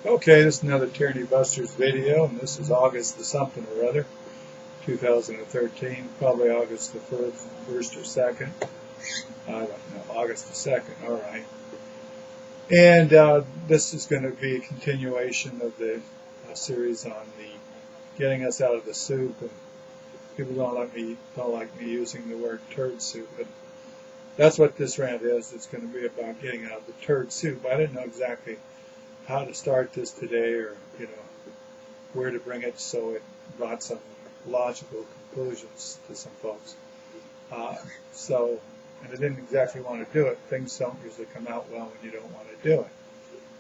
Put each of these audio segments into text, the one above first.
Okay, this is another Tyranny Busters video, and this is August the something or other, 2013, probably August the 1st or 2nd. I don't know, August the 2nd, all right. And this is going to be a continuation of the series on the getting us out of the soup. And people don't like me using the word turd soup, but that's what this rant is. It's going to be about getting out of the turd soup. I didn't know exactly how to start this today, or where to bring it so it brought some logical conclusions to some folks. And I didn't exactly want to do it. Things don't usually come out well when you don't want to do it.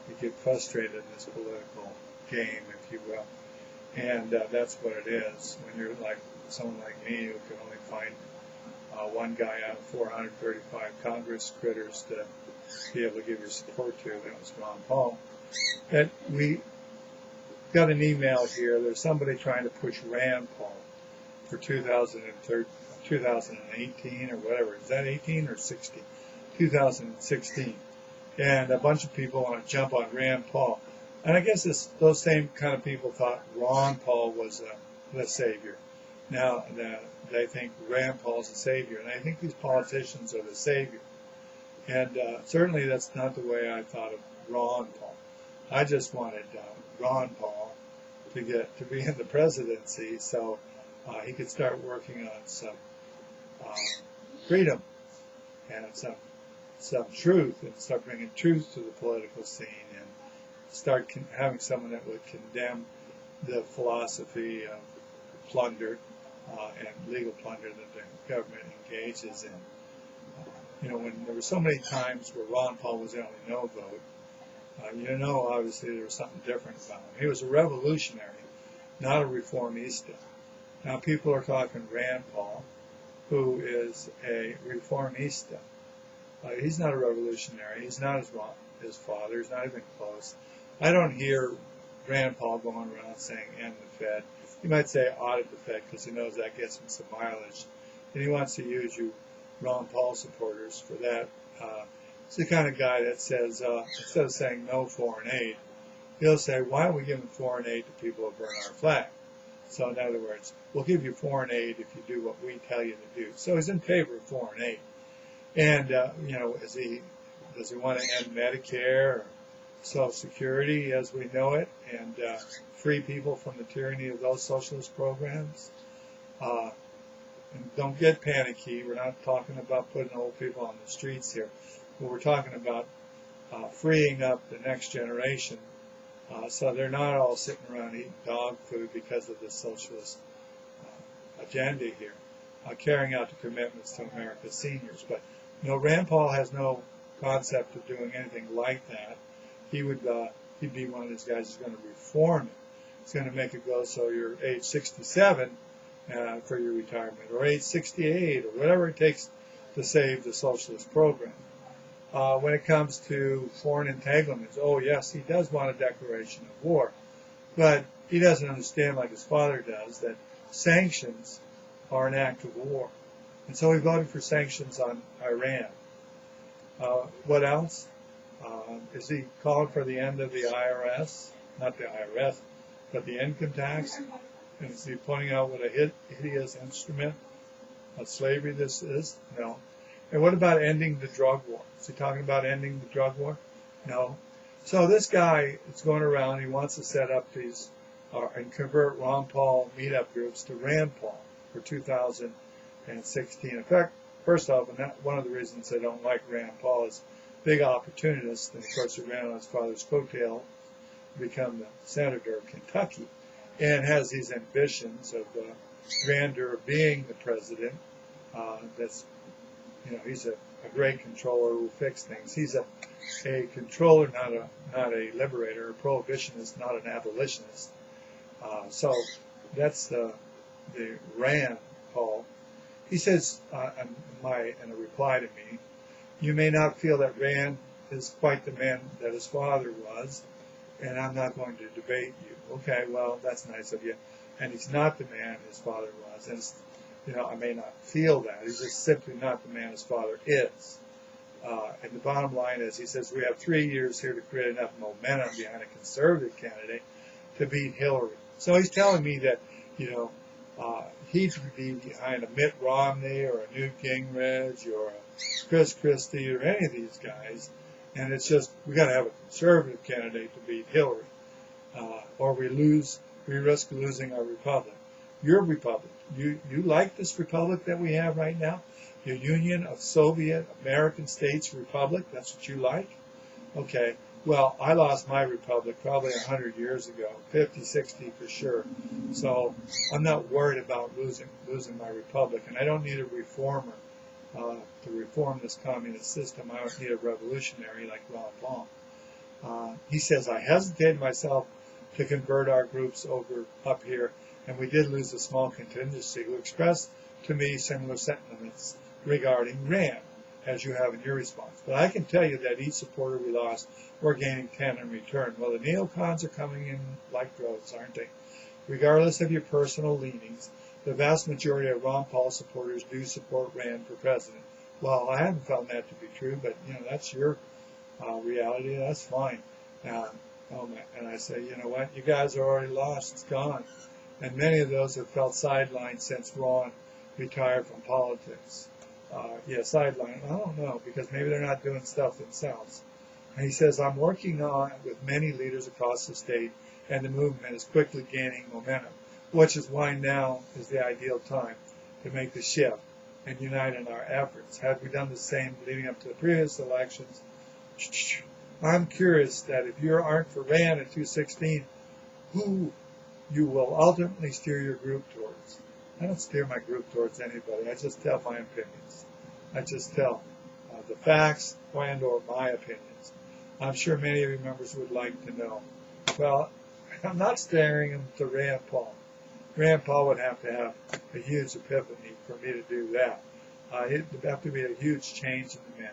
You get frustrated in this political game, if you will, and that's what it is. When you're like someone like me who can only find one guy out of 435 Congress critters to be able to give your support to, that was Ron Paul. And we got an email here. There's somebody trying to push Rand Paul for 2018 or whatever. Is that 18 or 16? 2016. And a bunch of people want to jump on Rand Paul. And I guess those same kind of people thought Ron Paul was the savior. Now they think Rand Paul's the savior. And I think these politicians are the savior. And certainly that's not the way I thought of Ron Paul. I just wanted Ron Paul to be in the presidency so he could start working on some freedom and some truth, and start bringing truth to the political scene, and start having someone that would condemn the philosophy of plunder and legal plunder that the government engages in. When there were so many times where Ron Paul was the only no vote, obviously there was something different about him. He was a revolutionary, not a reformista. Now people are talking Rand Paul, who is a reformista. He's not a revolutionary. He's not his father. He's not even close. I don't hear Rand Paul going around saying end the Fed. He might say audit the Fed because he knows that gets him some mileage. And he wants to use you Ron Paul supporters for that. He's the kind of guy that says, instead of saying no foreign aid, he'll say, why are we giving foreign aid to people who burn our flag? So in other words, we'll give you foreign aid if you do what we tell you to do. So he's in favor of foreign aid. And, does he want to end Medicare or Social Security as we know it and free people from the tyranny of those socialist programs? And don't get panicky. We're not talking about putting old people on the streets here. But we're talking about freeing up the next generation so they're not all sitting around eating dog food because of the socialist agenda here, carrying out the commitments to America's seniors. But Rand Paul has no concept of doing anything like that. He'd be one of those guys who's going to reform it. He's going to make it go so you're age 67 for your retirement, or age 68, or whatever it takes to save the socialist program. When it comes to foreign entanglements, oh yes, he does want a declaration of war, but he doesn't understand, like his father does, that sanctions are an act of war. And so he voted for sanctions on Iran. What else? Is he calling for the end of the IRS? Not the IRS, but the income tax? And is he pointing out what a hideous instrument of slavery this is? No. And what about ending the drug war? Is he talking about ending the drug war? No. So this guy is going around, he wants to set up these and convert Ron Paul meetup groups to Rand Paul for 2016. In fact, first off, and one of the reasons I don't like Rand Paul is big opportunist, and of course he ran on his father's coattail to become the senator of Kentucky, and has these ambitions of grandeur of being the president. He's a great controller who will fix things. He's a controller, not a liberator, a prohibitionist, not an abolitionist. So that's the Rand Paul. He says in a reply to me, you may not feel that Rand is quite the man that his father was, and I'm not going to debate you. Okay, well, that's nice of you. And he's not the man his father was. And I may not feel that. He's just simply not the man his father is. And the bottom line is, he says, we have 3 years here to create enough momentum behind a conservative candidate to beat Hillary. So he's telling me that, he'd be behind a Mitt Romney or a Newt Gingrich or a Chris Christie or any of these guys. And it's just, we got to have a conservative candidate to beat Hillary. Or we risk losing our republic. Your republic. You like this republic that we have right now? Your Union of Soviet American States Republic? That's what you like? Okay. Well, I lost my republic probably 100 years ago, 50, 60 for sure. So I'm not worried about losing my republic, and I don't need a reformer to reform this communist system. I don't need a revolutionary like Ron Paul. He says, I hesitated myself to convert our groups over up here, and we did lose a small contingency who expressed to me similar sentiments regarding Rand, as you have in your response. But I can tell you that each supporter we lost, we're gaining 10 in return. Well, the neocons are coming in like droves, aren't they? Regardless of your personal leanings, the vast majority of Ron Paul supporters do support Rand for president. Well, I haven't found that to be true, but, that's your reality. That's fine. And I say, you know what? You guys are already lost. It's gone. And many of those have felt sidelined since Ron retired from politics. Sidelined. I don't know, because maybe they're not doing stuff themselves. And he says, I'm working on it with many leaders across the state, and the movement is quickly gaining momentum, which is why now is the ideal time to make the shift and unite in our efforts. Had we done the same leading up to the previous elections, I'm curious that if you aren't for Rand in 2016, who you will ultimately steer your group towards. I don't steer my group towards anybody. I just tell my opinions. I just tell the facts and or my opinions. I'm sure many of your members would like to know. Well, I'm not steering them to Rand Paul. Rand Paul would have to have a huge epiphany for me to do that. It would have to be a huge change in the man.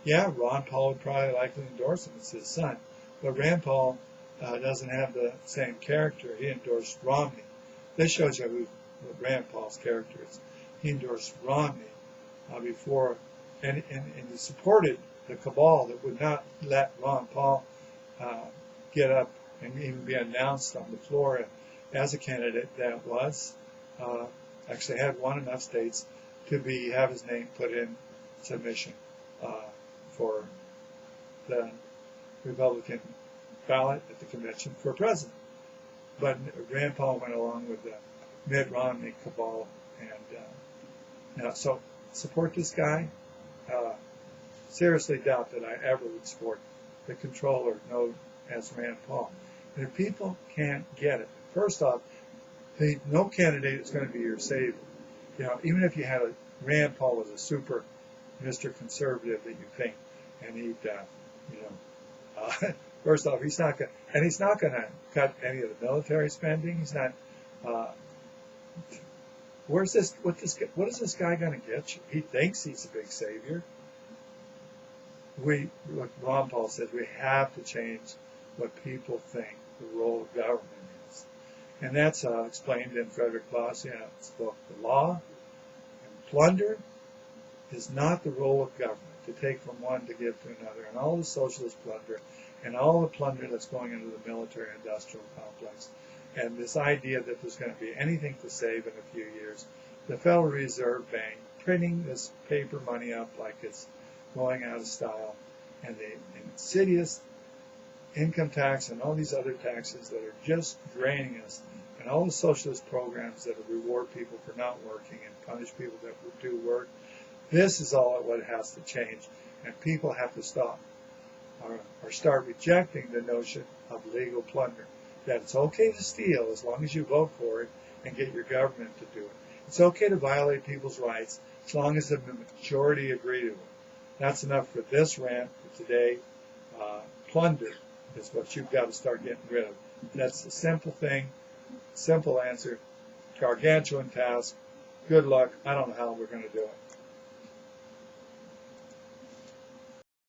Yeah, Ron Paul would probably likely endorse him. It's his son. But Rand Paul doesn't have the same character. He endorsed Romney. This shows you what Rand Paul's character is. He endorsed Romney before, and he supported the cabal that would not let Ron Paul get up and even be announced on the floor as a candidate that was actually had won enough states to have his name put in submission for the Republican ballot at the convention for president. But Rand Paul went along with the Mitt Romney cabal, and so support this guy. Seriously doubt that I ever would support the controller known as Rand Paul. And if people can't get it, first off, no candidate is going to be your savior. Even if you had Rand Paul was a super Mr. Conservative that you think, and he'd, first off, he's not going to cut any of the military spending. He's not. What is this guy going to get you? He thinks he's a big savior. What Ron Paul says, we have to change what people think the role of government is. And that's explained in Frederick Clausian's book, The Law. And plunder is not the role of government, to take from one to give to another. And all the socialist plunder and all the plunder that's going into the military-industrial complex. And this idea that there's going to be anything to save in a few years. The Federal Reserve Bank printing this paper money up like it's going out of style. And the insidious income tax and all these other taxes that are just draining us. And all the socialist programs that reward people for not working and punish people that do work. This is all what has to change. And people have to stop or start rejecting the notion of legal plunder. That it's okay to steal as long as you vote for it and get your government to do it. It's okay to violate people's rights as long as the majority agree to it. That's enough for this rant for today. Plunder is what you've got to start getting rid of. That's the simple thing, simple answer, gargantuan task. Good luck. I don't know how we're going to do it.